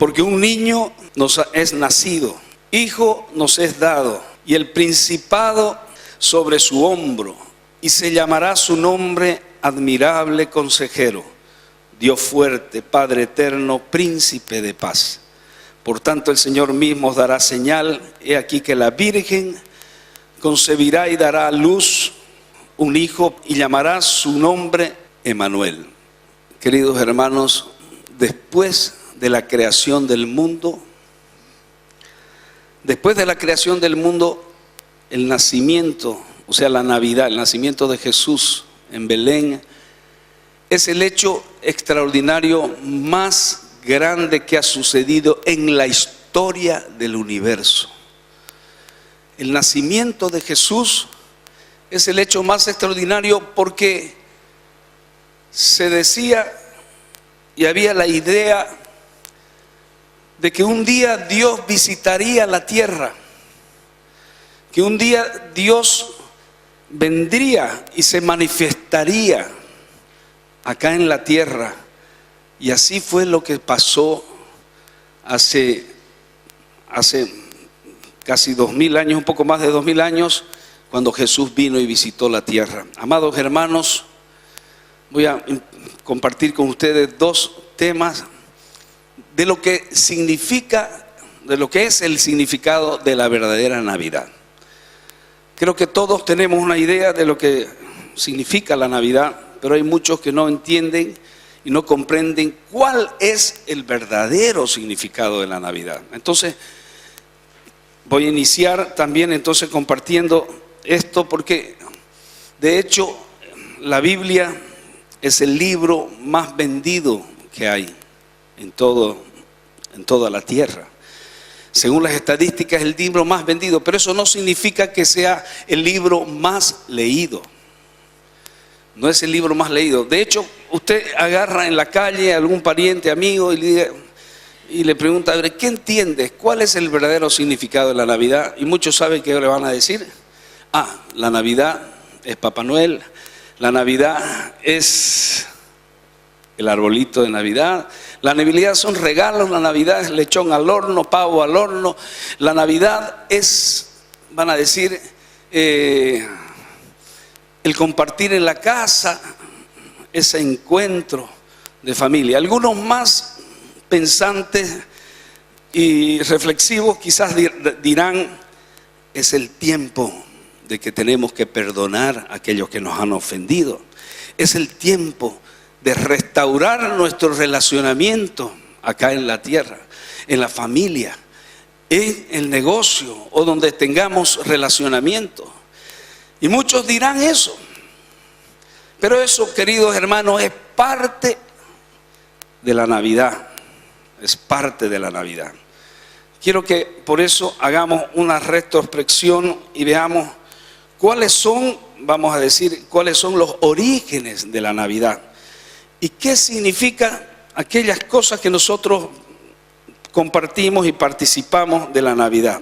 Porque un niño nos es nacido, hijo nos es dado, y el principado sobre su hombro, y se llamará su nombre admirable consejero, Dios fuerte, Padre eterno, príncipe de paz. Por tanto, el Señor mismo os dará señal. He aquí que la Virgen concebirá y dará a luz un hijo y llamará su nombre Emmanuel. Queridos hermanos, después de la creación del mundo, el nacimiento, o sea, la Navidad, el nacimiento de Jesús en Belén, es el hecho extraordinario más grande que ha sucedido en la historia del universo. El nacimiento de Jesús es el hecho más extraordinario porque se decía y había la idea de que un día Dios visitaría la tierra, que un día Dios vendría y se manifestaría acá en la tierra. Y así fue lo que pasó hace casi 2000 años, un poco más de 2000 años, cuando Jesús vino y visitó la tierra. Amados hermanos, voy a compartir con ustedes dos temas de lo que significa, de lo que es el significado de la verdadera Navidad. Creo que todos tenemos una idea de lo que significa la Navidad, pero hay muchos que no entienden y no comprenden cuál es el verdadero significado de la Navidad. Entonces, voy a iniciar también entonces compartiendo esto porque, de hecho, la Biblia es el libro más vendido que hay en toda la tierra. Según las estadísticas, es el libro más vendido, pero eso no significa que sea el libro más leído. No es el libro más leído. De hecho, usted agarra en la calle a algún pariente, amigo, y le pregunta, ¿qué entiendes? ¿Cuál es el verdadero significado de la Navidad? Y muchos saben que le van a decir, la Navidad es Papá Noel, la Navidad es el arbolito de Navidad, la Navidad son regalos, la Navidad es lechón al horno, pavo al horno, la Navidad es, van a decir, el compartir en la casa, ese encuentro de familia. Algunos más pensantes y reflexivos quizás dirán, es el tiempo de que tenemos que perdonar a aquellos que nos han ofendido. Es el tiempo de restaurar nuestro relacionamiento acá en la tierra, en la familia, en el negocio o donde tengamos relacionamiento. Y muchos dirán eso, pero eso, queridos hermanos, es parte de la Navidad, es parte de la Navidad. Quiero que por eso hagamos una retrospección y veamos cuáles son, vamos a decir, cuáles son los orígenes de la Navidad y qué significa aquellas cosas que nosotros compartimos y participamos de la Navidad.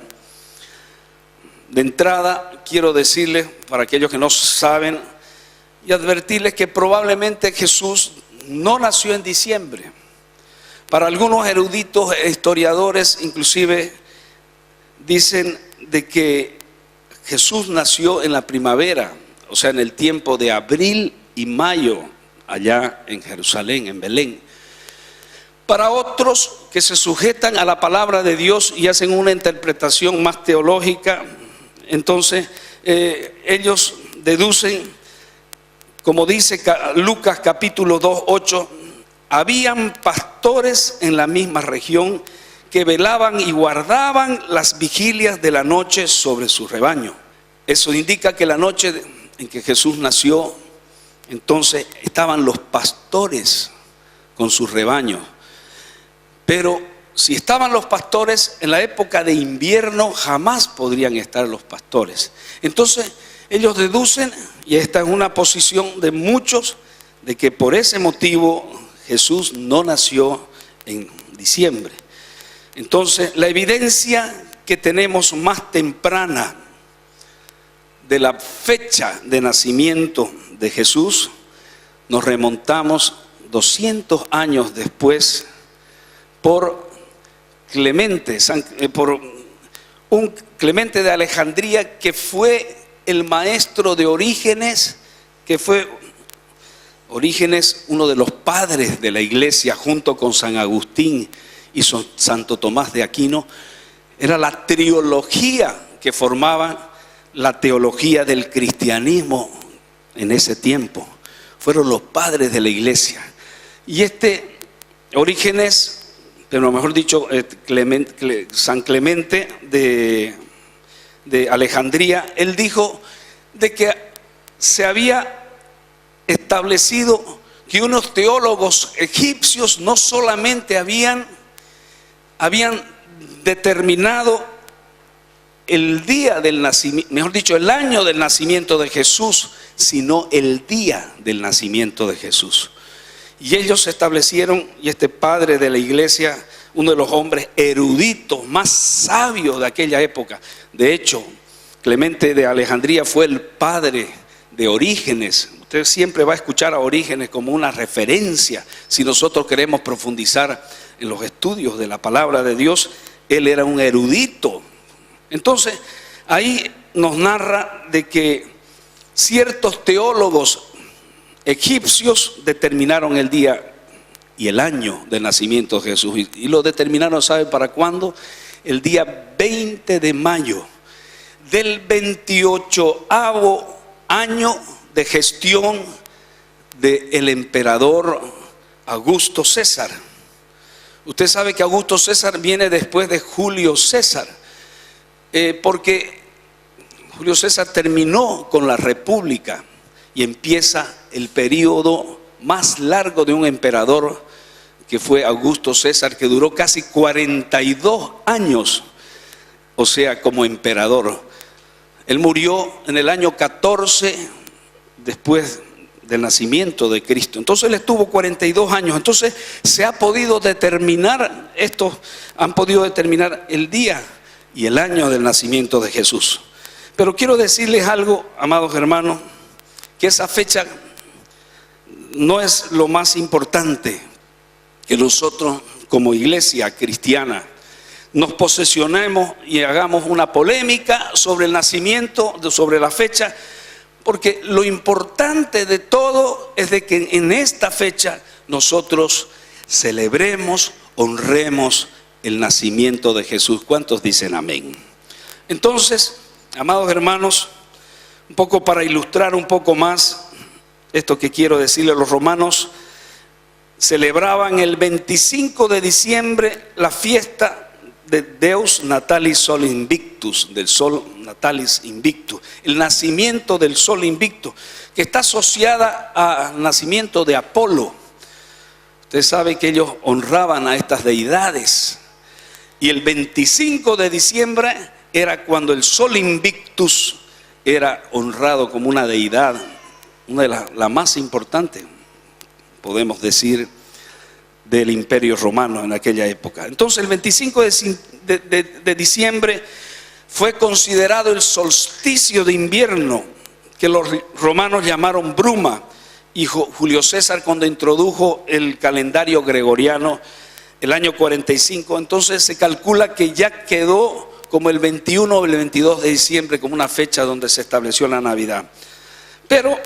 De entrada, quiero decirles, para aquellos que no saben, y advertirles que probablemente Jesús no nació en diciembre. Para algunos eruditos e historiadores, inclusive, dicen de que Jesús nació en la primavera, o sea, en el tiempo de abril y mayo, allá en Jerusalén, en Belén. Para otros que se sujetan a la palabra de Dios y hacen una interpretación más teológica, entonces ellos deducen, como dice Lucas capítulo 2, 8, habían pastores en la misma región que velaban y guardaban las vigilias de la noche sobre su rebaño. Eso indica que la noche en que Jesús nació, entonces estaban los pastores con sus rebaños. Pero si estaban los pastores en la época de invierno, jamás podrían estar los pastores. Entonces ellos deducen, y esta es una posición de muchos, de que por ese motivo Jesús no nació en diciembre. Entonces la evidencia que tenemos más temprana de la fecha de nacimiento de Jesús, nos remontamos 200 años después por Clemente, por un Clemente de Alejandría, que fue el maestro de Orígenes, Orígenes, uno de los padres de la iglesia, junto con San Agustín y Santo Tomás de Aquino. Era la triología que formaba la teología del cristianismo en ese tiempo. Fueron los padres de la iglesia. Y Orígenes, pero mejor dicho, San Clemente de Alejandría, él dijo de que se había establecido que unos teólogos egipcios no solamente habían determinado el día del nacimiento, mejor dicho, el año del nacimiento de Jesús, sino el día del nacimiento de Jesús. Y ellos establecieron, y este padre de la iglesia, uno de los hombres eruditos más sabios de aquella época. De hecho, Clemente de Alejandría fue el padre de Orígenes. Usted siempre va a escuchar a Orígenes como una referencia. Si nosotros queremos profundizar en los estudios de la palabra de Dios, él era un erudito. Entonces, ahí nos narra de que ciertos teólogos egipcios determinaron el día y el año del nacimiento de Jesús. Y lo determinaron, ¿sabe para cuándo? El día 20 de mayo del 28º año de gestión del emperador Augusto César. Usted sabe que Augusto César viene después de Julio César, porque Julio César terminó con la república y empieza el periodo más largo de un emperador, que fue Augusto César, que duró casi 42 años, o sea, como emperador. Él murió en el año 14 después del nacimiento de Cristo. Entonces él estuvo 42 años. Entonces se ha podido determinar, han podido determinar el día y el año del nacimiento de Jesús. Pero quiero decirles algo, amados hermanos, que esa fecha no es lo más importante, que nosotros como iglesia cristiana nos posesionemos y hagamos una polémica sobre el nacimiento, sobre la fecha, porque lo importante de todo es de que en esta fecha nosotros celebremos, honremos el nacimiento de Jesús. ¿Cuántos dicen amén? Entonces, amados hermanos, un poco para ilustrar un poco más esto que quiero decirle, los romanos celebraban el 25 de diciembre la fiesta de Deus Natalis Sol Invictus, del Sol Natalis Invictus, el nacimiento del Sol Invicto, que está asociada al nacimiento de Apolo. Usted sabe que ellos honraban a estas deidades, y el 25 de diciembre era cuando el Sol Invictus era honrado como una deidad, una de las más importantes, podemos decir, del Imperio Romano en aquella época. Entonces el 25 de diciembre fue considerado el solsticio de invierno, que los romanos llamaron bruma, y Julio César, cuando introdujo el calendario gregoriano el año 45, entonces se calcula que ya quedó como el 21 o el 22 de diciembre como una fecha donde se estableció la Navidad. Pero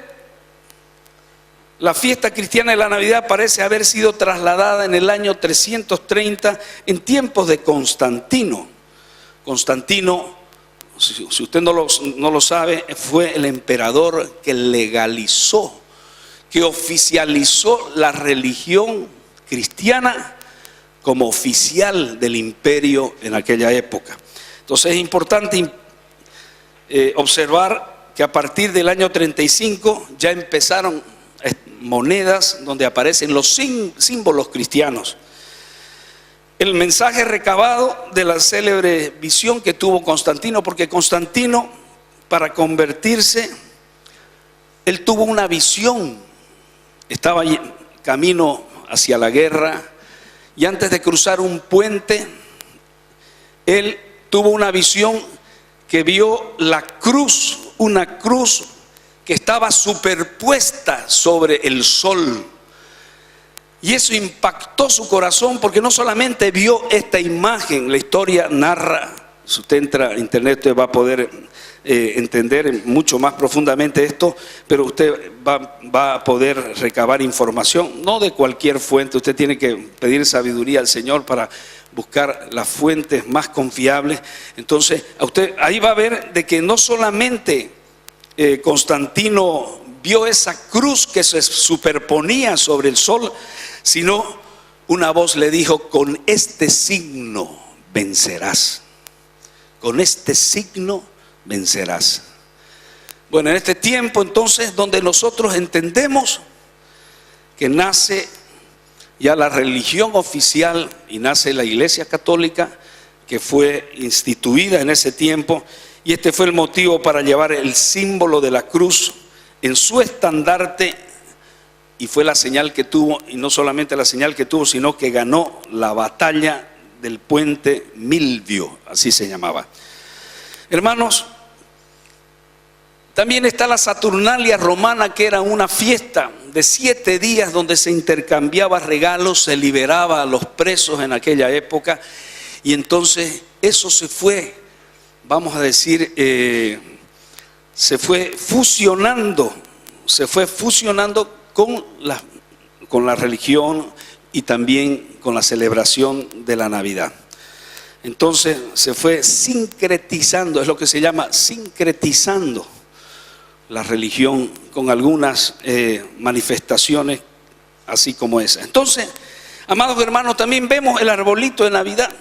la fiesta cristiana de la Navidad parece haber sido trasladada en el año 330 en tiempos de Constantino. Constantino, si usted no lo sabe, fue el emperador que legalizó, que oficializó la religión cristiana como oficial del imperio en aquella época. Entonces es importante observar que a partir del año 35 ya empezaron monedas donde aparecen los símbolos cristianos. El mensaje recabado de la célebre visión que tuvo Constantino, porque Constantino, para convertirse, él tuvo una visión. Estaba camino hacia la guerra y antes de cruzar un puente, él tuvo una visión que vio la cruz, una cruz que estaba superpuesta sobre el sol. Y eso impactó su corazón porque no solamente vio esta imagen, la historia narra, si usted entra a internet usted va a poder entender mucho más profundamente esto, pero usted va a poder recabar información, no de cualquier fuente. Usted tiene que pedir sabiduría al Señor para buscar las fuentes más confiables. Entonces, a usted ahí va a ver de que no solamente Constantino vio esa cruz que se superponía sobre el sol, sino una voz le dijo: con este signo vencerás. Con este signo vencerás. Bueno, en este tiempo entonces donde nosotros entendemos que nace ya la religión oficial y nace la Iglesia Católica, que fue instituida en ese tiempo, y este fue el motivo para llevar el símbolo de la cruz en su estandarte, y fue la señal que tuvo, y no solamente la señal que tuvo, sino que ganó la batalla del puente Milvio, así se llamaba. Hermanos, también está la Saturnalia romana, que era una fiesta de 7 días donde se intercambiaba regalos, se liberaba a los presos en aquella época, y entonces eso se fue, vamos a decir, se fue fusionando con la religión y también con la celebración de la Navidad. Entonces se fue sincretizando, es lo que se llama sincretizando la religión con algunas manifestaciones así como esa. Entonces, amados hermanos, también vemos el arbolito de Navidad.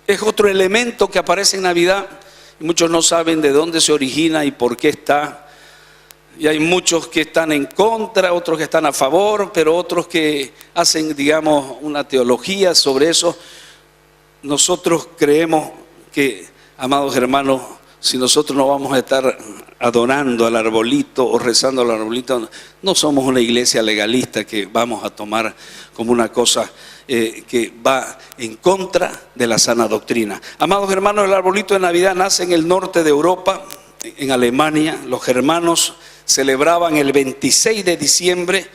Es otro elemento que aparece en Navidad. Muchos no saben de dónde se origina y por qué está. Y hay muchos que están en contra, otros que están a favor, pero otros que hacen, digamos, una teología sobre eso. Nosotros creemos que, amados hermanos, si nosotros no vamos a estar adorando al arbolito o rezando al arbolito, no somos una iglesia legalista que vamos a tomar como una cosa que va en contra de la sana doctrina. Amados hermanos, el arbolito de Navidad nace en el norte de Europa, en Alemania. Los germanos celebraban el 26 de diciembre.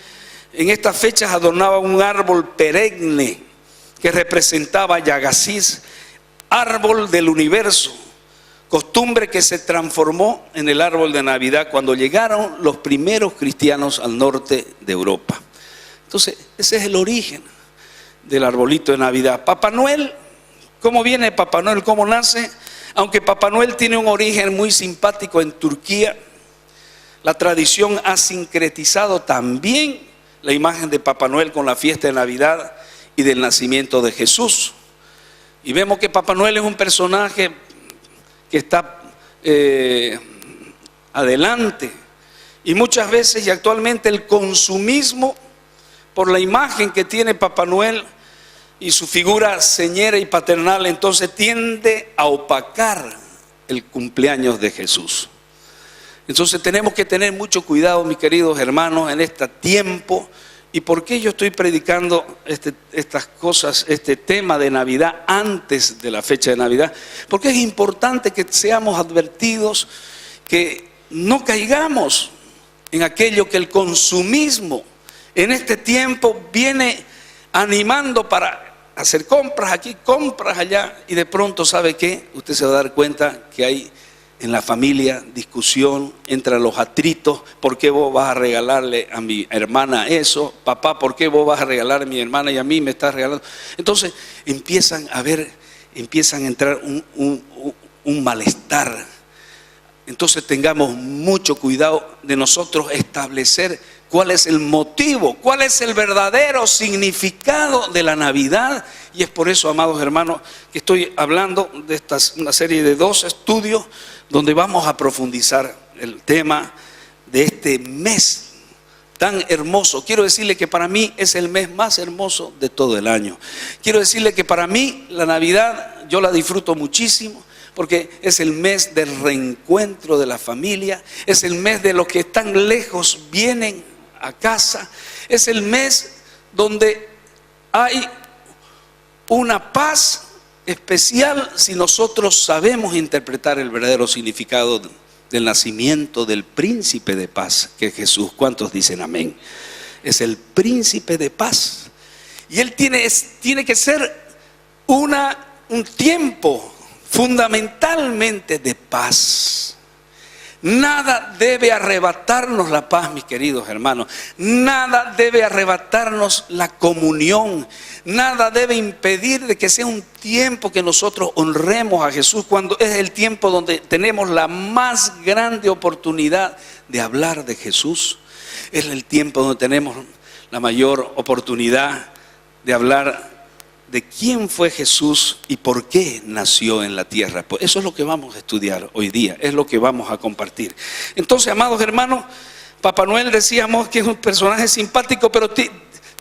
En estas fechas adornaban un árbol perenne que representaba a Yagasis, árbol del universo, costumbre que se transformó en el árbol de Navidad cuando llegaron los primeros cristianos al norte de Europa. Entonces, ese es el origen del arbolito de Navidad. Papá Noel, ¿cómo viene Papá Noel? ¿Cómo nace? Aunque Papá Noel tiene un origen muy simpático en Turquía, la tradición ha sincretizado también la imagen de Papá Noel con la fiesta de Navidad y del nacimiento de Jesús. Y vemos que Papá Noel es un personaje que está adelante, y muchas veces y actualmente el consumismo, por la imagen que tiene Papá Noel y su figura señera y paternal, entonces tiende a opacar el cumpleaños de Jesús. Entonces tenemos que tener mucho cuidado, mis queridos hermanos, en este tiempo. ¿Y por qué yo estoy predicando estas cosas, este tema de Navidad antes de la fecha de Navidad? Porque es importante que seamos advertidos, que no caigamos en aquello que el consumismo en este tiempo viene animando para hacer compras aquí, compras allá, y de pronto, ¿sabe qué? Usted se va a dar cuenta que hay en la familia discusión, entre los atritos. ¿Por qué vos vas a regalarle a mi hermana eso? Papá, ¿por qué vos vas a regalar a mi hermana y a mí me estás regalando? Entonces empiezan a entrar un malestar. Entonces tengamos mucho cuidado de nosotros establecer cuál es el motivo, cuál es el verdadero significado de la Navidad. Y es por eso, amados hermanos, que estoy hablando de una serie de 2 estudios donde vamos a profundizar el tema de este mes tan hermoso. Quiero decirle que para mí es el mes más hermoso de todo el año. Quiero decirle que para mí la Navidad yo la disfruto muchísimo, porque es el mes del reencuentro de la familia, es el mes de los que están lejos vienen a casa, es el mes donde hay una paz especial si nosotros sabemos interpretar el verdadero significado del nacimiento del príncipe de paz, que es Jesús. ¿Cuántos dicen amén? Es el príncipe de paz. Y él tiene que ser un tiempo fundamentalmente de paz. Nada debe arrebatarnos la paz, mis queridos hermanos. Nada debe arrebatarnos la comunión. Nada debe impedir de que sea un tiempo que nosotros honremos a Jesús, cuando es el tiempo donde tenemos la más grande oportunidad de hablar de Jesús. Es el tiempo donde tenemos la mayor oportunidad de hablar de quién fue Jesús y por qué nació en la tierra. Pues eso es lo que vamos a estudiar hoy día, es lo que vamos a compartir. Entonces, amados hermanos, Papá Noel decíamos que es un personaje simpático, pero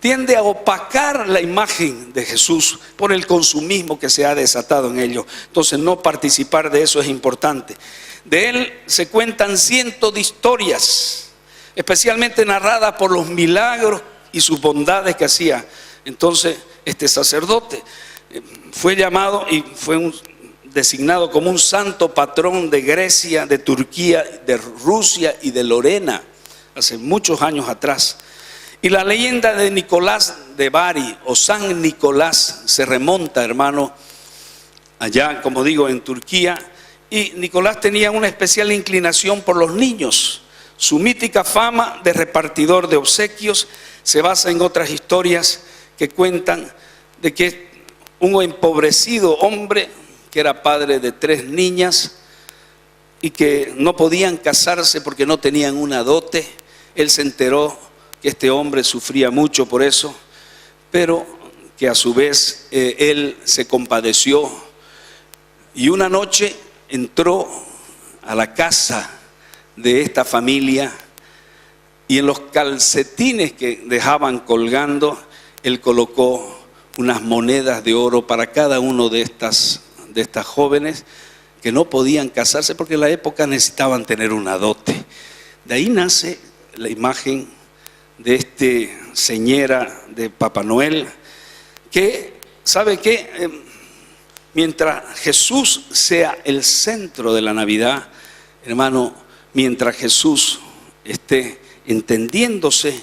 tiende a opacar la imagen de Jesús por el consumismo que se ha desatado en ello. Entonces, no participar de eso es importante. De él se cuentan cientos de historias, especialmente narradas por los milagros y sus bondades que hacía. Entonces, este sacerdote fue llamado y fue designado como un santo patrón de Grecia, de Turquía, de Rusia y de Lorena, hace muchos años atrás. Y la leyenda de Nicolás de Bari o San Nicolás se remonta, hermano, allá, como digo, en Turquía. Y Nicolás tenía una especial inclinación por los niños. Su mítica fama de repartidor de obsequios se basa en otras historias que cuentan de que un empobrecido hombre que era padre de 3 niñas y que no podían casarse porque no tenían una dote, él se enteró que este hombre sufría mucho por eso, pero que a su vez él se compadeció y una noche entró a la casa de esta familia y en los calcetines que dejaban colgando, él colocó unas monedas de oro para cada uno de estas jóvenes que no podían casarse porque en la época necesitaban tener una dote. De ahí nace la imagen de este señora de Papá Noel, que, ¿sabe qué? Mientras Jesús sea el centro de la Navidad, hermano, mientras Jesús esté entendiéndose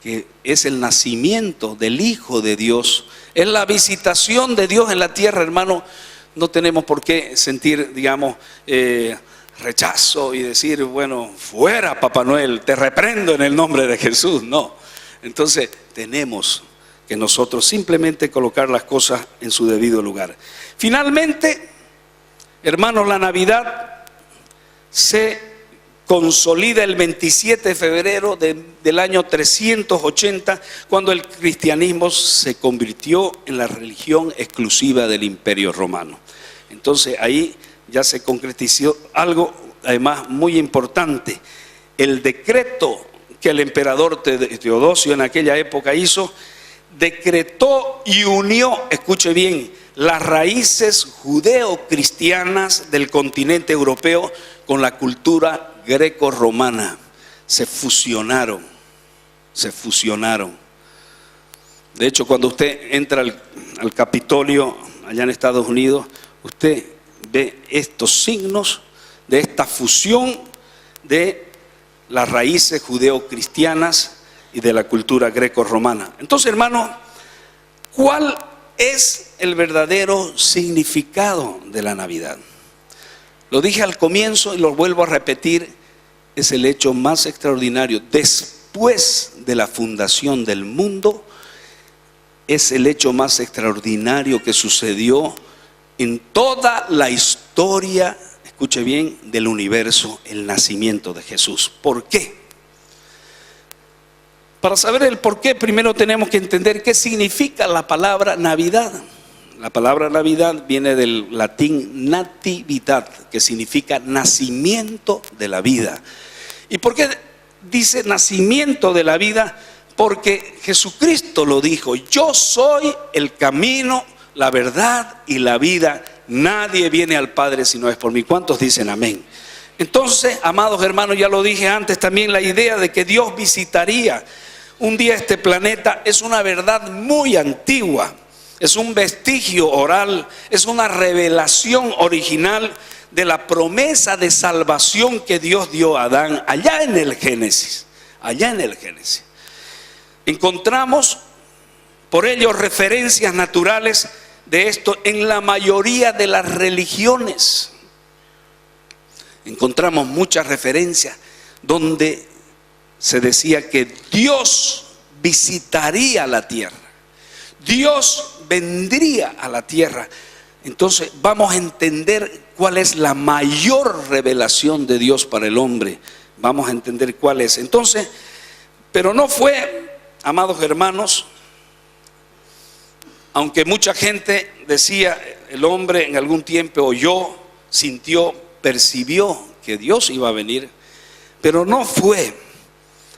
que es el nacimiento del Hijo de Dios, es la visitación de Dios en la tierra, hermano, no tenemos por qué sentir, digamos, rechazo y decir, bueno, fuera Papá Noel, te reprendo en el nombre de Jesús. No, entonces tenemos que nosotros simplemente colocar las cosas en su debido lugar. Finalmente, hermanos, la Navidad se consolida el 27 de febrero del año 380, cuando el cristianismo se convirtió en la religión exclusiva del Imperio Romano. Entonces ahí ya se concretizó algo además muy importante. El decreto que el emperador Teodosio en aquella época hizo, decretó y unió, escuche bien, las raíces judeo-cristianas del continente europeo con la cultura greco-romana. Se fusionaron. De hecho, cuando usted entra al Capitolio allá en Estados Unidos, usted ve estos signos de esta fusión de las raíces judeo-cristianas y de la cultura greco-romana. Entonces, hermano, ¿cuál es el verdadero significado de la Navidad? Lo dije al comienzo y lo vuelvo a repetir, es el hecho más extraordinario. Después de la fundación del mundo, es el hecho más extraordinario que sucedió en toda la historia, escuche bien, del universo, el nacimiento de Jesús. ¿Por qué? Para saber el por qué, primero tenemos que entender qué significa la palabra Navidad. La palabra Navidad viene del latín nativitat, que significa nacimiento de la vida. ¿Y por qué dice nacimiento de la vida? Porque Jesucristo lo dijo: yo soy el camino, la verdad y la vida. Nadie viene al Padre si no es por mí. ¿Cuántos dicen amén? Entonces, amados hermanos, ya lo dije antes también, la idea de que Dios visitaría un día este planeta es una verdad muy antigua. Es un vestigio oral, es una revelación original de la promesa de salvación que Dios dio a Adán allá en el Génesis. Encontramos por ello referencias naturales de esto en la mayoría de las religiones. Encontramos muchas referencias donde se decía que Dios visitaría la tierra, Dios vendría a la tierra. Entonces vamos a entender cuál es la mayor revelación de Dios para el hombre. Vamos a entender cuál es. Entonces, pero no fue, amados hermanos, aunque mucha gente decía, el hombre en algún tiempo oyó, sintió, percibió que Dios iba a venir, pero no fue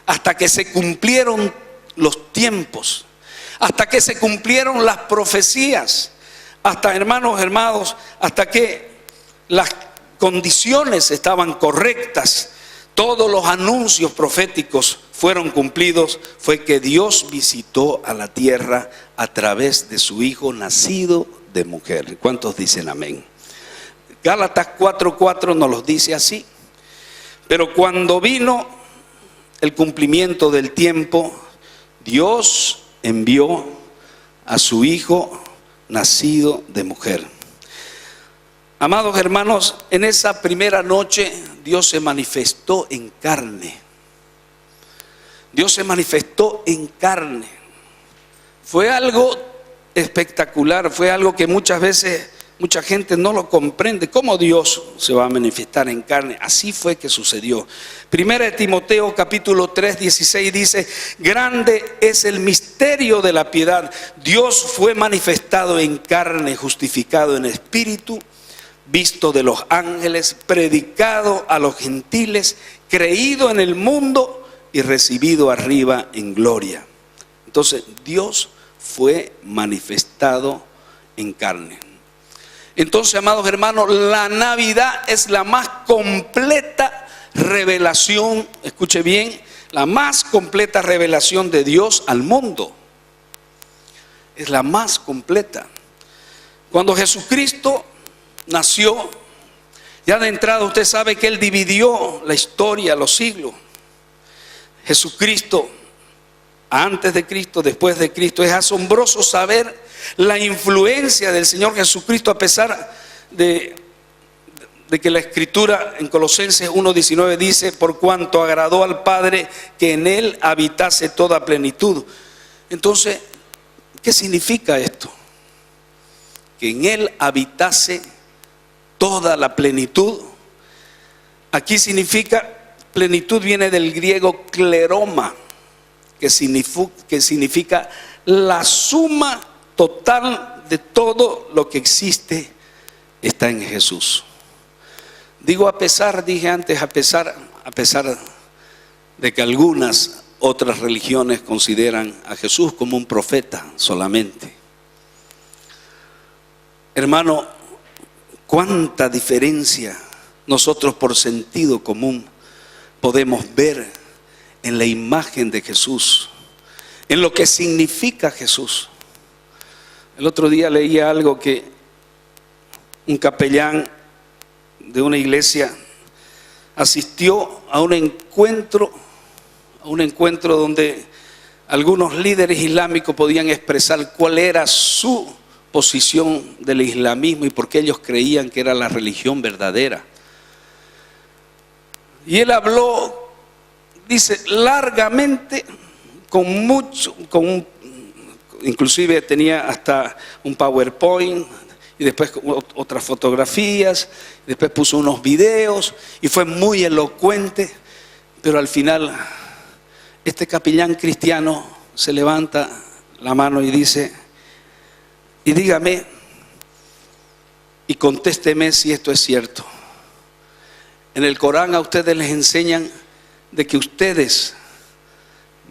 hasta que se cumplieron los tiempos, hasta que se cumplieron las profecías, hasta, hermanos, hasta que las condiciones estaban correctas, todos los anuncios proféticos fueron cumplidos, fue que Dios visitó a la tierra a través de su Hijo nacido de mujer. ¿Cuántos dicen amén? Gálatas 4:4 nos los dice así: pero cuando vino el cumplimiento del tiempo, Dios envió a su Hijo nacido de mujer. Amados hermanos, en esa primera noche Dios se manifestó en carne. Dios se manifestó en carne. Fue algo espectacular, fue algo que muchas veces mucha gente no lo comprende. ¿Cómo Dios se va a manifestar en carne? Así fue que sucedió. Primera de Timoteo capítulo 3:16 dice: grande es el misterio de la piedad. Dios fue manifestado en carne, justificado en espíritu, visto de los ángeles, predicado a los gentiles, creído en el mundo y recibido arriba en gloria. Entonces Dios fue manifestado en carne. Entonces, amados hermanos, la Navidad es la más completa revelación, escuche bien, la más completa revelación de Dios al mundo. Es la más completa. Cuando Jesucristo nació, ya de entrada usted sabe que Él dividió la historia, los siglos. Jesucristo, antes de Cristo, después de Cristo. Es asombroso saber la influencia del Señor Jesucristo, a pesar de que la Escritura en Colosenses 1:19 dice: por cuanto agradó al Padre que en Él habitase toda plenitud. Entonces, ¿qué significa esto? Que en Él habitase toda la plenitud. Aquí significa, plenitud viene del griego kleroma, que significa la suma total de todo lo que existe está en Jesús. Digo a pesar, dije antes, a pesar de que algunas otras religiones consideran a Jesús como un profeta solamente. Hermano, cuánta diferencia nosotros por sentido común podemos ver en la imagen de Jesús, en lo que significa Jesús. El otro día leía algo que un capellán de una iglesia asistió a un encuentro donde algunos líderes islámicos podían expresar cuál era su posición del islamismo y por qué ellos creían que era la religión verdadera. Y él habló, dice, largamente, inclusive tenía hasta un PowerPoint y después otras fotografías, después puso unos videos y fue muy elocuente, pero al final este capellán cristiano se levanta la mano y dice: y dígame y contésteme si esto es cierto. En el Corán a ustedes les enseñan de que ustedes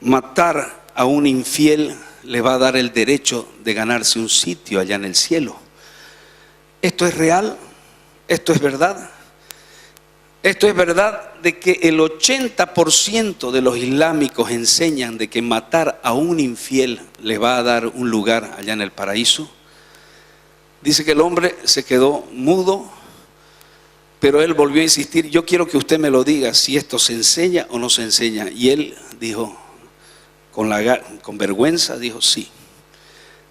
matar a un infiel le va a dar el derecho de ganarse un sitio allá en el cielo. ¿Esto es real? ¿Esto es verdad? Esto es verdad de que el 80% de los islámicos enseñan de que matar a un infiel le va a dar un lugar allá en el paraíso. Dice que el hombre se quedó mudo, pero él volvió a insistir: yo quiero que usted me lo diga si esto se enseña o no se enseña. Y él dijo, con vergüenza, dijo sí.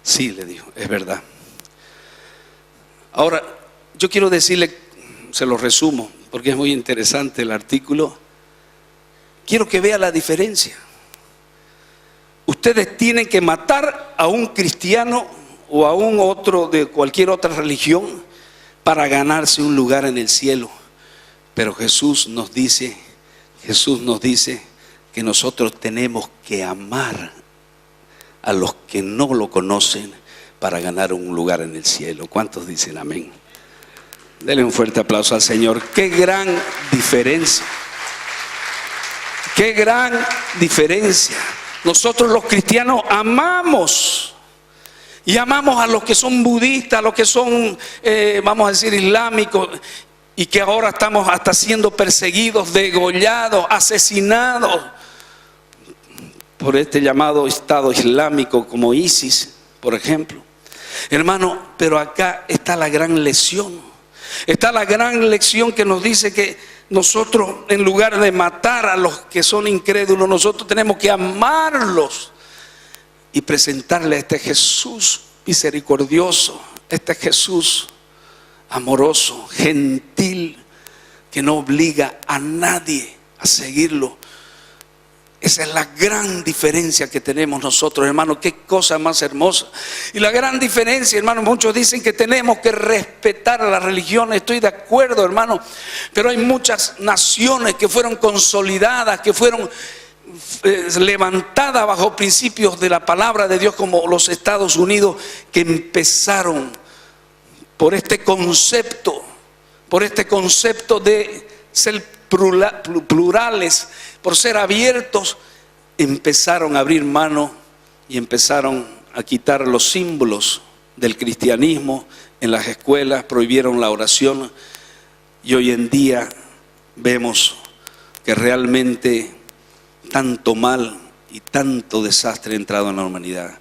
Sí, le dijo, es verdad. Ahora, yo quiero decirle, se lo resumo, porque es muy interesante el artículo. Quiero que vea la diferencia. Ustedes tienen que matar a un cristiano o a un otro de cualquier otra religión para ganarse un lugar en el cielo. Pero Jesús nos dice que nosotros tenemos que amar a los que no lo conocen para ganar un lugar en el cielo. ¿Cuántos dicen amén? Denle un fuerte aplauso al Señor. ¡Qué gran diferencia! ¡Qué gran diferencia! Nosotros los cristianos amamos. Y amamos a los que son budistas, a los que son, vamos a decir, islámicos, y que ahora estamos hasta siendo perseguidos, degollados, asesinados por este llamado Estado Islámico como ISIS, por ejemplo. Hermano, pero acá está la gran lección. Está la gran lección que nos dice que nosotros, en lugar de matar a los que son incrédulos, nosotros tenemos que amarlos y presentarle a este Jesús misericordioso, este Jesús amoroso, gentil, que no obliga a nadie a seguirlo. Esa es la gran diferencia que tenemos nosotros, hermano. Qué cosa más hermosa. Y la gran diferencia, hermano, muchos dicen que tenemos que respetar a la religión. Estoy de acuerdo, hermano, pero hay muchas naciones que fueron consolidadas, que fueron levantada bajo principios de la palabra de Dios, como los Estados Unidos, que empezaron por este concepto de ser plurales, por ser abiertos, empezaron a abrir mano y empezaron a quitar los símbolos del cristianismo en las escuelas, prohibieron la oración, y hoy en día vemos que realmente tanto mal y tanto desastre ha entrado en la humanidad.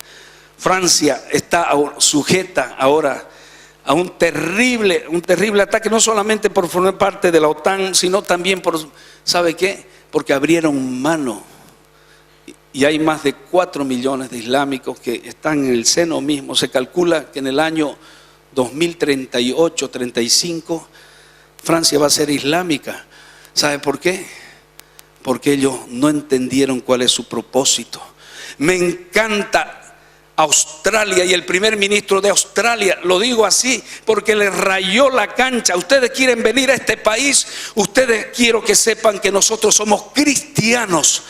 Francia está sujeta ahora a un terrible ataque, no solamente por formar parte de la OTAN, sino también por, ¿sabe qué? Porque abrieron mano. Y hay más de 4 millones de islámicos que están en el seno mismo. Se calcula que en el año 2038, 35, Francia va a ser islámica. ¿Sabe por qué? Porque ellos no entendieron cuál es su propósito. Me encanta Australia y el primer ministro de Australia, lo digo así porque le rayó la cancha. Ustedes quieren venir a este país, ustedes quiero que sepan que nosotros somos cristianos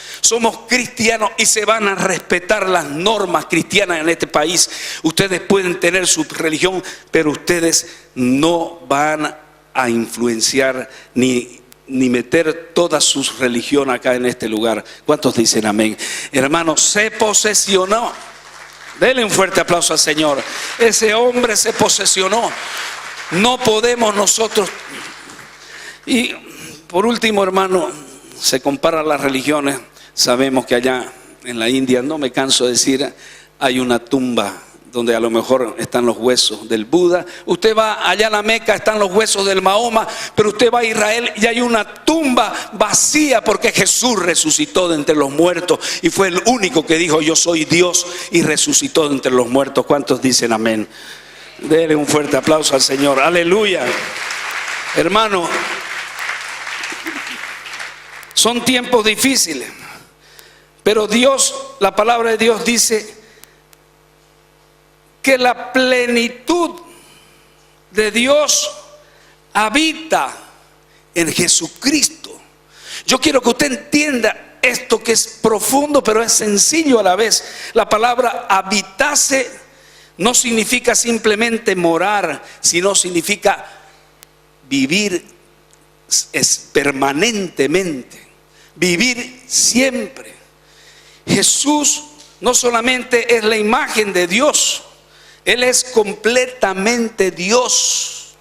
y se van a respetar las normas cristianas en este país. Ustedes pueden tener su religión, pero ustedes no van a influenciar ni meter toda su religión acá en este lugar. ¿Cuántos dicen amén? Hermano, se posesionó. Denle un fuerte aplauso al Señor. Ese hombre se posesionó. No podemos nosotros. Y por último, hermano, se comparan las religiones. Sabemos que allá en la India, no me canso de decir, hay una tumba donde a lo mejor están los huesos del Buda. Usted va allá a la Meca, están los huesos del Mahoma, pero usted va a Israel y hay una tumba vacía porque Jesús resucitó de entre los muertos y fue el único que dijo: yo soy Dios, y resucitó de entre los muertos. ¿Cuántos dicen amén? Denle un fuerte aplauso al Señor. Aleluya. Hermano, son tiempos difíciles, pero Dios, la palabra de Dios dice que la plenitud de Dios habita en Jesucristo. Yo quiero que usted entienda esto, que es profundo pero es sencillo a la vez. La palabra habitase no significa simplemente morar, sino significa vivir permanentemente, vivir siempre. Jesús no solamente es la imagen de Dios, Él es completamente Dios.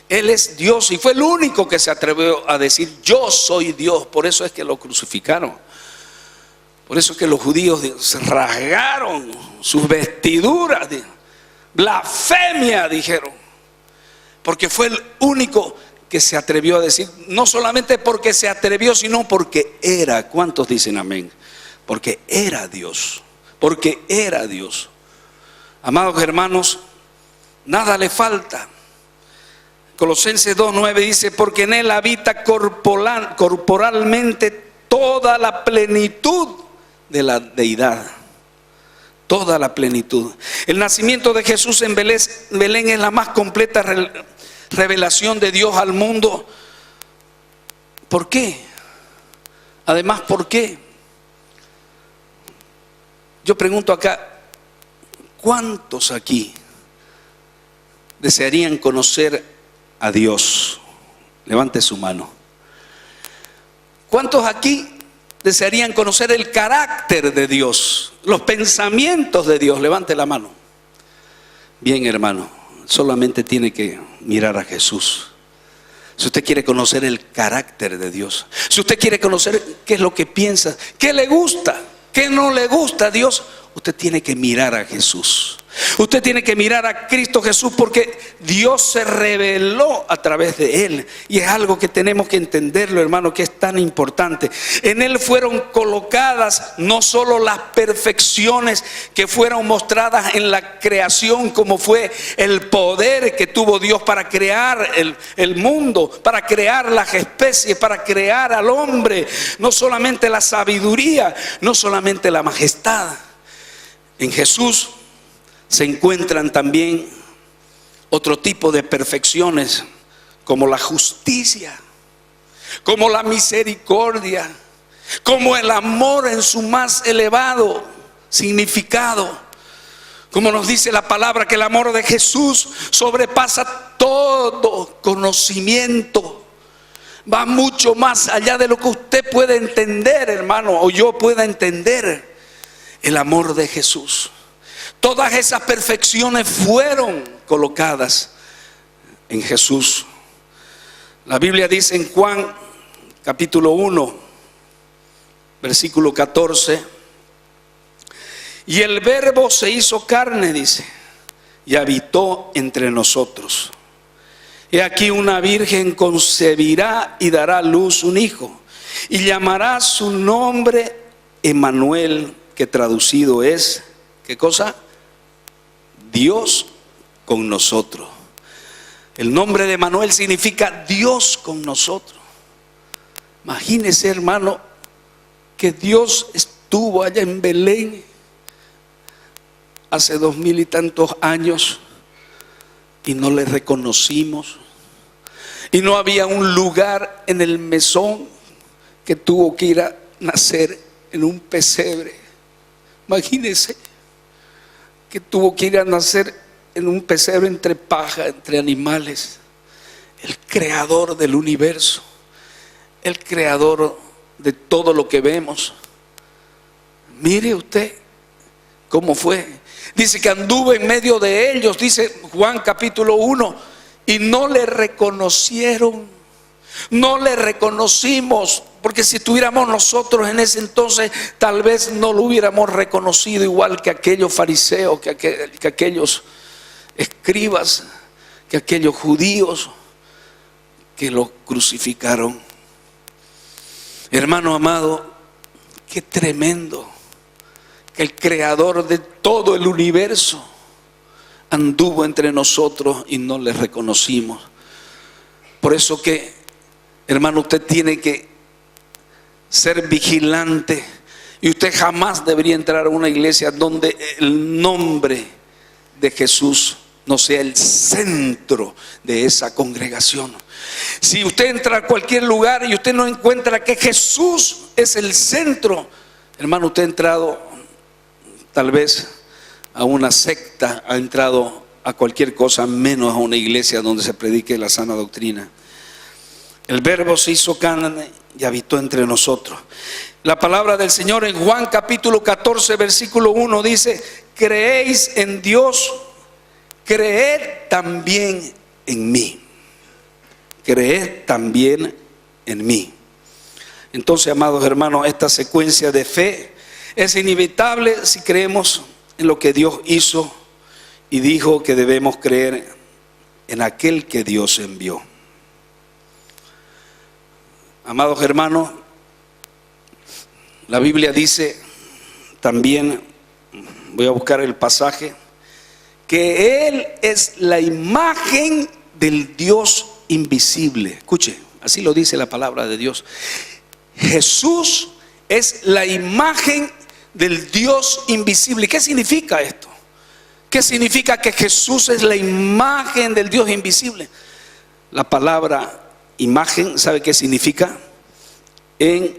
Él es Dios y fue el único que se atrevió a decir: yo soy Dios. Por eso es que lo crucificaron. Por eso es que los judíos se rasgaron sus vestiduras. Blasfemia, dijeron. Porque fue el único que se atrevió a decir, no solamente porque se atrevió, sino porque era. ¿Cuántos dicen amén? Porque era Dios. Porque era Dios. Amados hermanos, nada le falta. Colosenses 2:9 dice, porque en él habita corporalmente toda la plenitud de la deidad. Toda la plenitud. El nacimiento de Jesús en Belén es la más completa revelación de Dios al mundo. ¿Por qué? Además, ¿por qué? Yo pregunto acá, ¿cuántos aquí desearían conocer a Dios? Levante su mano. ¿Cuántos aquí desearían conocer el carácter de Dios, los pensamientos de Dios? Levante la mano. Bien, hermano, solamente tiene que mirar a Jesús. Si usted quiere conocer el carácter de Dios, si usted quiere conocer qué es lo que piensa, qué le gusta, qué no le gusta a Dios, usted tiene que mirar a Jesús. Usted tiene que mirar a Cristo Jesús, porque Dios se reveló a través de Él. Y es algo que tenemos que entenderlo, hermano, que es tan importante. En Él fueron colocadas no solo las perfecciones que fueron mostradas en la creación, como fue el poder que tuvo Dios para crear el mundo, para crear las especies, para crear al hombre. No solamente la sabiduría, no solamente la majestad. En Jesús se encuentran también otro tipo de perfecciones, como la justicia, como la misericordia, como el amor en su más elevado significado. Como nos dice la palabra, que el amor de Jesús sobrepasa todo conocimiento. Va mucho más allá de lo que usted puede entender, hermano, o yo pueda entender. El amor de Jesús. Todas esas perfecciones fueron colocadas en Jesús. La Biblia dice en Juan capítulo 1, versículo 14, y el Verbo se hizo carne, dice, y habitó entre nosotros. He aquí una virgen concebirá y dará a luz un hijo, y llamará su nombre Emmanuel, que traducido es, ¿qué cosa? Dios con nosotros. El nombre de Emmanuel significa Dios con nosotros. Imagínese, hermano, que Dios estuvo allá en Belén hace 2000 y tantos años y no le reconocimos. Y no había un lugar en el mesón que tuvo que ir a nacer en un pesebre. Imagínese que tuvo que ir a nacer en un pesebre entre paja, entre animales. El creador del universo, el creador de todo lo que vemos. Mire usted cómo fue. Dice que anduvo en medio de ellos, dice Juan capítulo 1, y no le reconocieron. No le reconocimos, porque si estuviéramos nosotros en ese entonces, tal vez no lo hubiéramos reconocido, igual que aquellos fariseos, que aquellos escribas, que aquellos judíos que lo crucificaron. Hermano amado, qué tremendo que el creador de todo el universo anduvo entre nosotros y no le reconocimos. Por eso que, hermano, usted tiene que ser vigilante, y usted jamás debería entrar a una iglesia donde el nombre de Jesús no sea el centro de esa congregación. Si usted entra a cualquier lugar y usted no encuentra que Jesús es el centro, hermano, usted ha entrado tal vez a una secta, ha entrado a cualquier cosa menos a una iglesia donde se predique la sana doctrina. El Verbo se hizo carne y habitó entre nosotros. La palabra del Señor en Juan capítulo 14 versículo 1 dice: creéis en Dios, creed también en mí. Creed también en mí. Entonces, amados hermanos, esta secuencia de fe es inevitable si creemos en lo que Dios hizo y dijo que debemos creer en aquel que Dios envió. Amados hermanos, la Biblia dice también, voy a buscar el pasaje, que Él es la imagen del Dios invisible. Escuche, así lo dice la palabra de Dios. Jesús es la imagen del Dios invisible. ¿Qué significa esto? ¿Qué significa que Jesús es la imagen del Dios invisible? La palabra imagen, ¿sabe qué significa? En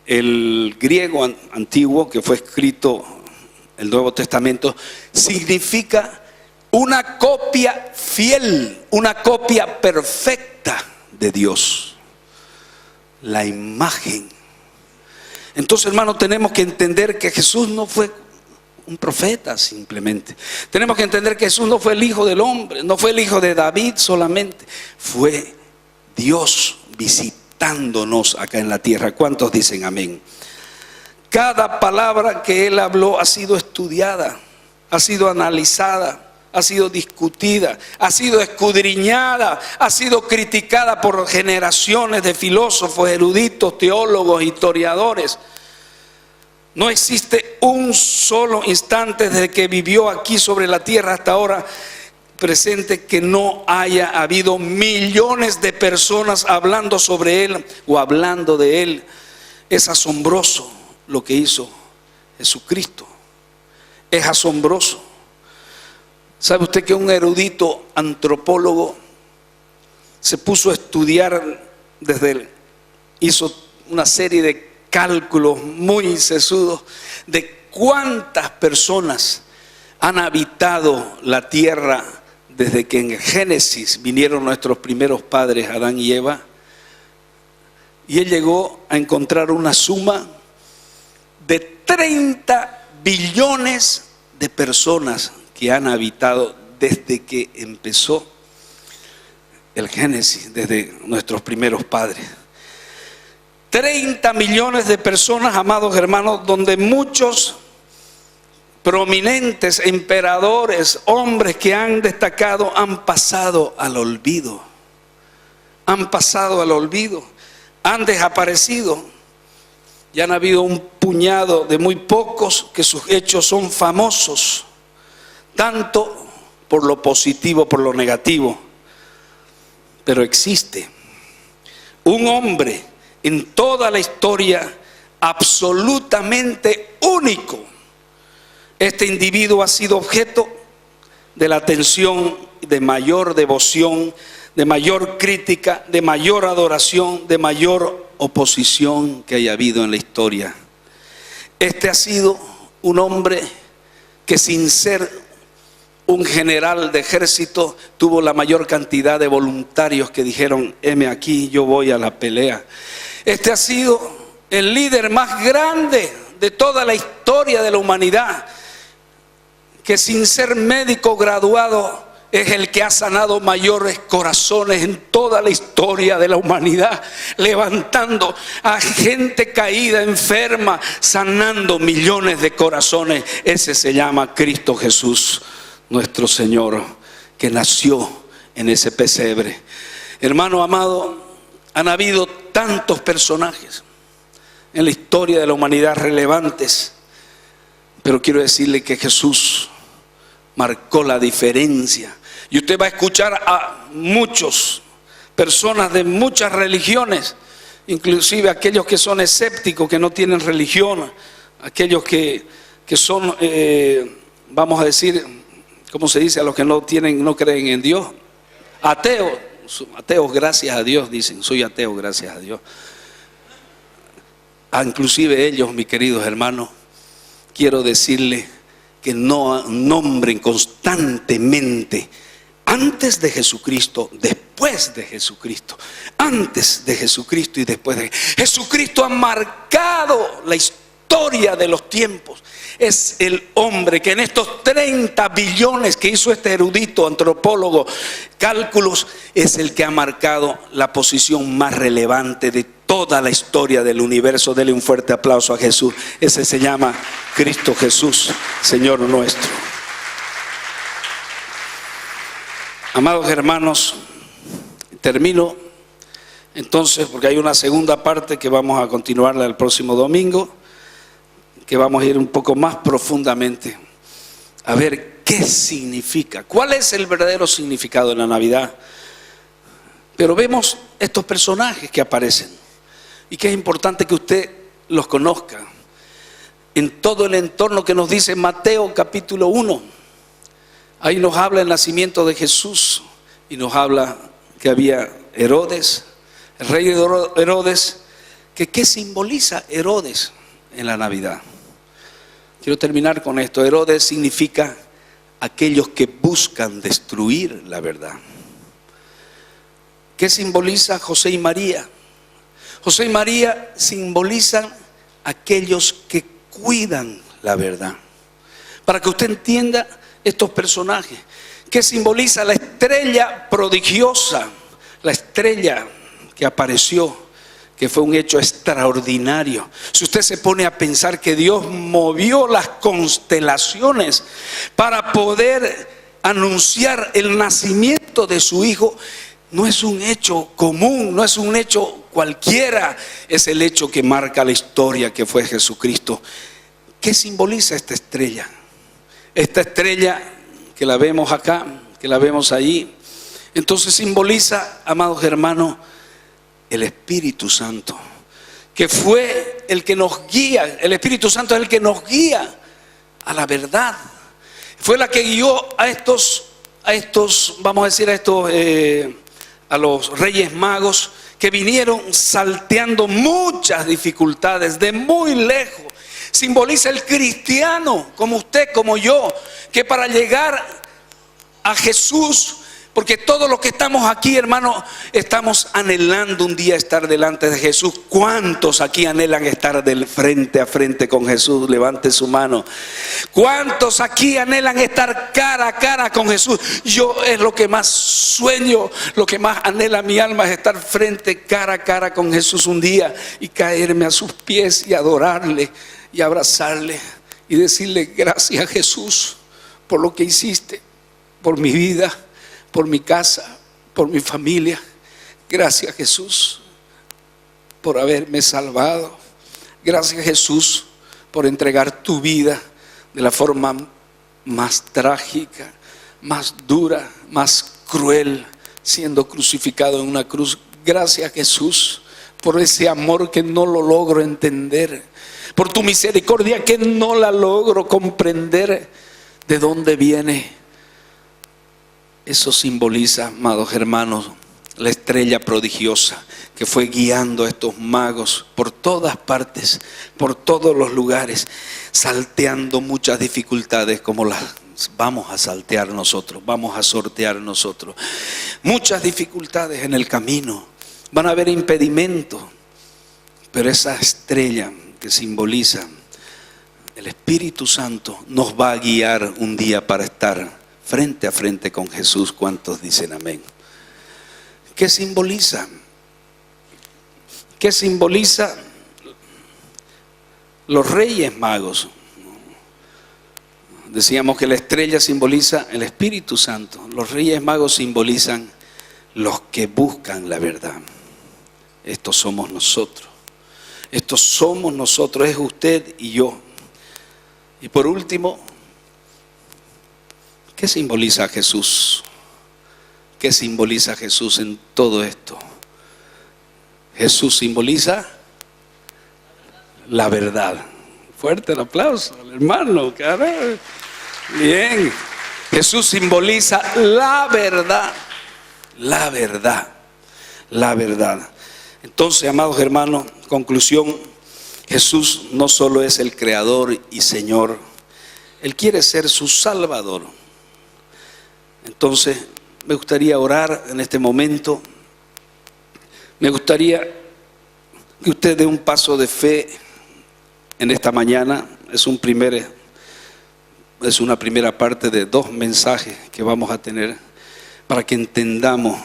el griego antiguo que fue escrito el Nuevo Testamento, significa una copia fiel, una copia perfecta de Dios. La imagen. Entonces, hermano, tenemos que entender que Jesús no fue un profeta simplemente. Tenemos que entender que Jesús no fue el hijo del hombre, no fue el hijo de David solamente. Fue Dios visitándonos acá en la tierra. ¿Cuántos dicen amén? Cada palabra que Él habló ha sido estudiada, ha sido analizada, ha sido discutida, ha sido escudriñada, ha sido criticada por generaciones de filósofos, eruditos, teólogos, historiadores. No existe un solo instante desde que vivió aquí sobre la tierra hasta ahora presente que no haya habido millones de personas hablando sobre Él o hablando de Él. Es asombroso lo que hizo Jesucristo. Es asombroso. ¿Sabe usted que un erudito antropólogo se puso a estudiar hizo una serie de cálculos muy sesudos de cuántas personas han habitado la tierra desde que en Génesis vinieron nuestros primeros padres, Adán y Eva? Y él llegó a encontrar una suma de 30 billones de personas que han habitado desde que empezó el Génesis, desde nuestros primeros padres. 30 millones de personas, amados hermanos, donde muchos prominentes emperadores, hombres que han destacado, han pasado al olvido. Han pasado al olvido, han desaparecido. Ya han habido un puñado de muy pocos que sus hechos son famosos, tanto por lo positivo, por lo negativo. Pero existe un hombre en toda la historia absolutamente único. Este individuo ha sido objeto de la atención, de mayor devoción, de mayor crítica, de mayor adoración, de mayor oposición que haya habido en la historia. Este ha sido un hombre que, sin ser un general de ejército, tuvo la mayor cantidad de voluntarios que dijeron: heme aquí, yo voy a la pelea. Este ha sido el líder más grande de toda la historia de la humanidad, que sin ser médico graduado es el que ha sanado mayores corazones en toda la historia de la humanidad, levantando a gente caída, enferma, sanando millones de corazones. Ese se llama Cristo Jesús, nuestro Señor, que nació en ese pesebre. Hermano amado, han habido tantos personajes en la historia de la humanidad relevantes, pero quiero decirle que Jesús marcó la diferencia. Y usted va a escuchar a muchas personas de muchas religiones, inclusive aquellos que son escépticos, que no tienen religión, aquellos que son, vamos a decir, ¿cómo se dice? A los que no creen en Dios, ateos, gracias a Dios, dicen: soy ateo, gracias a Dios. Inclusive ellos, mis queridos hermanos, quiero decirles que no nombren constantemente antes de Jesucristo, después de Jesucristo, antes de Jesucristo y después de Jesucristo. Ha marcado la historia de los tiempos. Es el hombre que en estos 30 billones que hizo este erudito antropólogo cálculos, es el que ha marcado la posición más relevante de toda la historia del universo. Dele un fuerte aplauso a Jesús. Ese se llama Cristo Jesús, Señor nuestro. Amados hermanos, termino entonces, porque hay una segunda parte que vamos a continuarla el próximo domingo, que vamos a ir un poco más profundamente a ver ¿Qué significa? ¿Cuál es el verdadero significado de la Navidad? Pero vemos estos personajes que aparecen y que es importante que usted los conozca en todo el entorno que nos dice Mateo capítulo 1. Ahí nos habla el nacimiento de Jesús y nos habla que había Herodes, el rey de Herodes, que ¿qué simboliza Herodes en la Navidad? Quiero terminar con esto. Herodes significa aquellos que buscan destruir la verdad. ¿Qué simboliza José y María? José y María simbolizan aquellos que cuidan la verdad. Para que usted entienda estos personajes, ¿qué simboliza? La estrella prodigiosa, la estrella que apareció, que fue un hecho extraordinario. Si usted se pone a pensar que Dios movió las constelaciones para poder anunciar el nacimiento de su hijo, no es un hecho común, no es un hecho cualquiera, es el hecho que marca la historia, que fue Jesucristo. ¿Qué simboliza esta estrella? Esta estrella que la vemos acá, que la vemos allí, entonces simboliza, amados hermanos, el Espíritu Santo, que fue el que nos guía. El Espíritu Santo es el que nos guía a la verdad. Fue la que guió a estos, vamos a decir, a los Reyes Magos, que vinieron salteando muchas dificultades de muy lejos. Simboliza el cristiano, como usted, como yo, que para llegar a Jesús, porque todos los que estamos aquí, hermanos, estamos anhelando un día estar delante de Jesús. ¿Cuántos aquí anhelan estar del frente a frente con Jesús? Levante su mano. ¿Cuántos aquí anhelan estar cara a cara con Jesús? Yo es lo que más sueño, lo que más anhela mi alma, es estar frente, cara a cara con Jesús un día y caerme a sus pies y adorarle y abrazarle y decirle: gracias, Jesús, por lo que hiciste, por mi vida, por mi casa, por mi familia. Gracias, Jesús, por haberme salvado. Gracias, Jesús, por entregar tu vida de la forma más trágica, más dura, más cruel, siendo crucificado en una cruz. Gracias, Jesús, por ese amor que no lo logro entender, por tu misericordia que no la logro comprender. ¿De dónde viene? Eso simboliza, amados hermanos, la estrella prodigiosa que fue guiando a estos magos por todas partes, por todos los lugares, salteando muchas dificultades como las vamos a saltear nosotros, vamos a sortear nosotros. Muchas dificultades en el camino, van a haber impedimentos, pero esa estrella que simboliza el Espíritu Santo nos va a guiar un día para estar frente a frente con Jesús. ¿Cuántos dicen amén? ¿Qué simboliza? ¿Qué simboliza los Reyes Magos? Decíamos que la estrella simboliza el Espíritu Santo. Los Reyes Magos simbolizan los que buscan la verdad. Estos somos nosotros. Estos somos nosotros, es usted y yo. Y por último, ¿qué simboliza Jesús? ¿Qué simboliza Jesús en todo esto? Jesús simboliza la verdad. Fuerte el aplauso al hermano, caray. Bien. Jesús simboliza la verdad. La verdad. La verdad. Entonces, amados hermanos, conclusión: Jesús no solo es el Creador y Señor, Él quiere ser su Salvador. Entonces, me gustaría orar en este momento. Me gustaría que usted dé un paso de fe en esta mañana. Es una primera parte de 2 mensajes que vamos a tener para que entendamos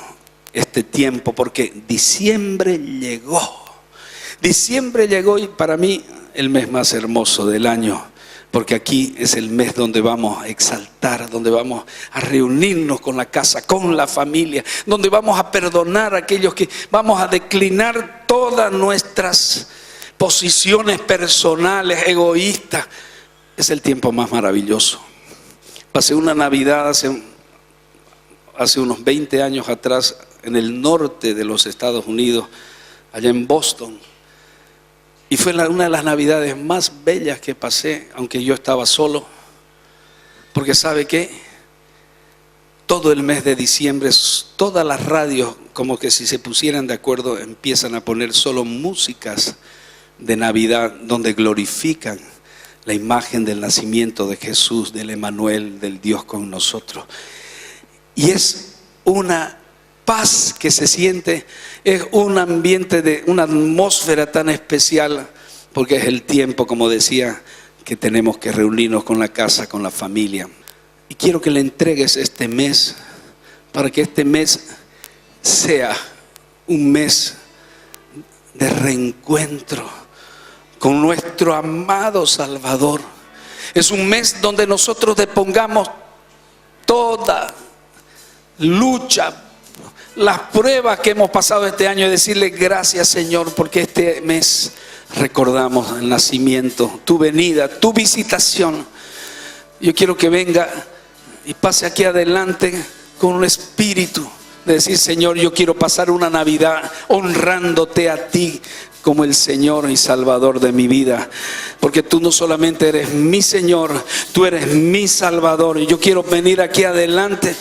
este tiempo, porque diciembre llegó. Diciembre llegó y para mí el mes más hermoso del año, porque aquí es el mes donde vamos a exaltar, donde vamos a reunirnos con la casa, con la familia, donde vamos a perdonar a aquellos que vamos a declinar todas nuestras posiciones personales, egoístas. Es el tiempo más maravilloso. Pasé una Navidad hace unos 20 años atrás en el norte de los Estados Unidos, allá en Boston. Y fue una de las Navidades más bellas que pasé, aunque yo estaba solo. Porque ¿sabe qué? Todo el mes de diciembre, todas las radios, como que si se pusieran de acuerdo, empiezan a poner solo músicas de Navidad donde glorifican la imagen del nacimiento de Jesús, del Emmanuel, del Dios con nosotros. Y es una paz que se siente, es un ambiente, una atmósfera tan especial, porque es el tiempo, como decía, que tenemos que reunirnos con la casa, con la familia. Y quiero que le entregues este mes, para que este mes sea un mes de reencuentro con nuestro amado Salvador. Es un mes donde nosotros depongamos toda lucha, las pruebas que hemos pasado este año, y decirle gracias, Señor, porque este mes recordamos el nacimiento, tu venida, tu visitación. Yo quiero que venga y pase aquí adelante con un espíritu de decir: Señor, yo quiero pasar una Navidad honrándote a ti como el Señor y Salvador de mi vida, porque tú no solamente eres mi Señor, tú eres mi Salvador. Y yo quiero venir aquí adelante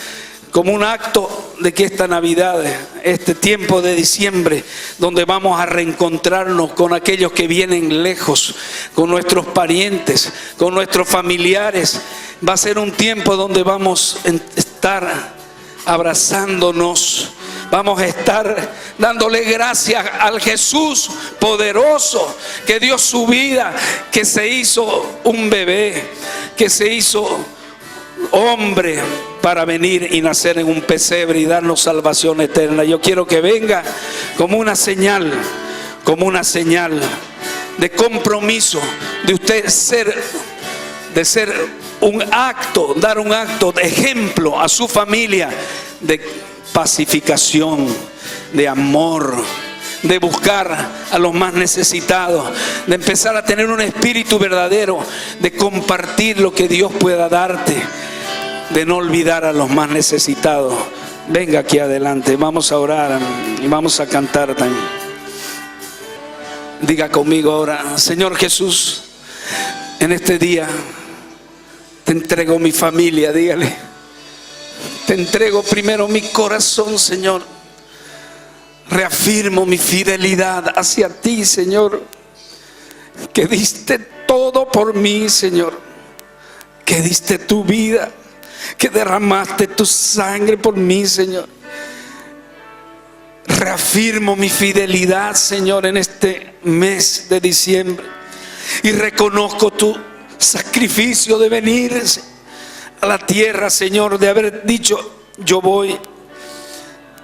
como un acto de que esta Navidad, este tiempo de diciembre, donde vamos a reencontrarnos con aquellos que vienen lejos, con nuestros parientes, con nuestros familiares, va a ser un tiempo donde vamos a estar abrazándonos, vamos a estar dándole gracias al Jesús poderoso que dio su vida, que se hizo un bebé, que se hizo hombre para venir y nacer en un pesebre y darnos salvación eterna. Yo quiero que venga como una señal de compromiso, de usted ser un acto, dar un acto de ejemplo a su familia de pacificación, de amor, de buscar a los más necesitados, de empezar a tener un espíritu verdadero, de compartir lo que Dios pueda darte, de no olvidar a los más necesitados. Venga aquí adelante, vamos a orar y vamos a cantar también. Diga conmigo ahora: Señor Jesús, en este día te entrego mi familia. Dígale: te entrego primero mi corazón, Señor. Reafirmo mi fidelidad hacia ti, Señor, que diste todo por mí, Señor, que diste tu vida, que derramaste tu sangre por mí, Señor. Reafirmo mi fidelidad, Señor, en este mes de diciembre, y reconozco tu sacrificio de venir a la tierra, Señor, de haber dicho: yo voy,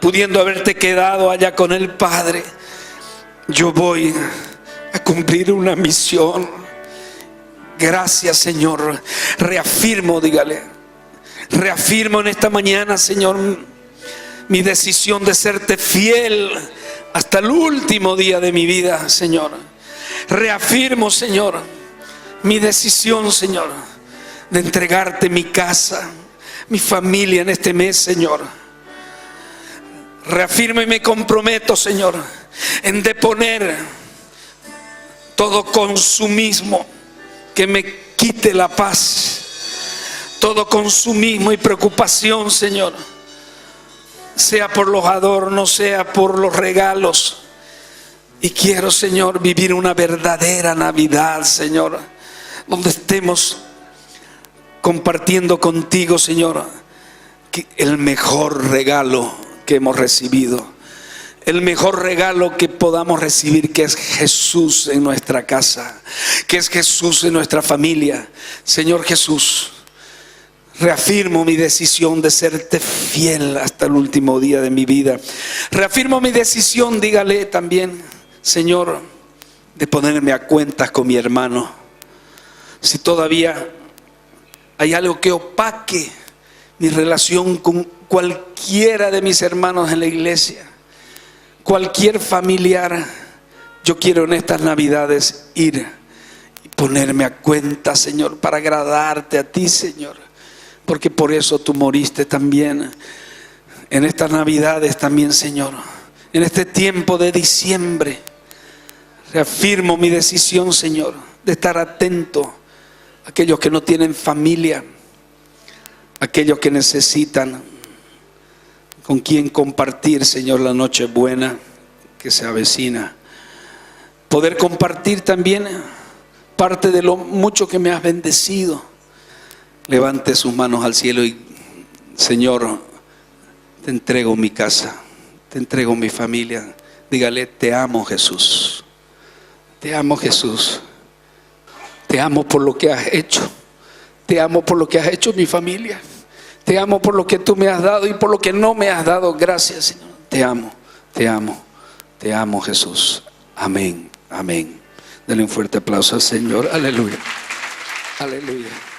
pudiendo haberte quedado allá con el Padre, yo voy a cumplir una misión. Gracias, Señor. Reafirmo, dígale, reafirmo en esta mañana, Señor, mi decisión de serte fiel hasta el último día de mi vida, Señor. Reafirmo, Señor, mi decisión, Señor, de entregarte mi casa, mi familia en este mes, Señor. Reafirmo y me comprometo, Señor, en deponer todo consumismo que me quite la paz, todo consumismo y preocupación, Señor, sea por los adornos, sea por los regalos. Y quiero, Señor, vivir una verdadera Navidad, Señor, donde estemos compartiendo contigo, Señor, el mejor regalo que hemos recibido, el mejor regalo que podamos recibir, que es Jesús en nuestra casa, que es Jesús en nuestra familia. Señor Jesús, reafirmo mi decisión de serte fiel hasta el último día de mi vida. Reafirmo mi decisión, dígale también, Señor, de ponerme a cuentas con mi hermano. Si todavía hay algo que opaque mi relación con cualquiera de mis hermanos en la iglesia, cualquier familiar, yo quiero en estas Navidades ir y ponerme a cuenta, Señor, para agradarte a ti, Señor, porque por eso tú moriste también. En estas Navidades también, Señor, en este tiempo de diciembre, reafirmo mi decisión, Señor, de estar atento a aquellos que no tienen familia, aquellos que necesitan con quien compartir, Señor, la noche buena que se avecina. Poder compartir también parte de lo mucho que me has bendecido. Levante sus manos al cielo y, Señor, te entrego mi casa, te entrego mi familia. Dígale: te amo, Jesús. Te amo, Jesús. Te amo por lo que has hecho. Te amo por lo que has hecho en mi familia. Te amo por lo que tú me has dado y por lo que no me has dado. Gracias, Señor. Te amo, te amo, te amo, Jesús. Amén, amén. Denle un fuerte aplauso al Señor. Aleluya, aleluya.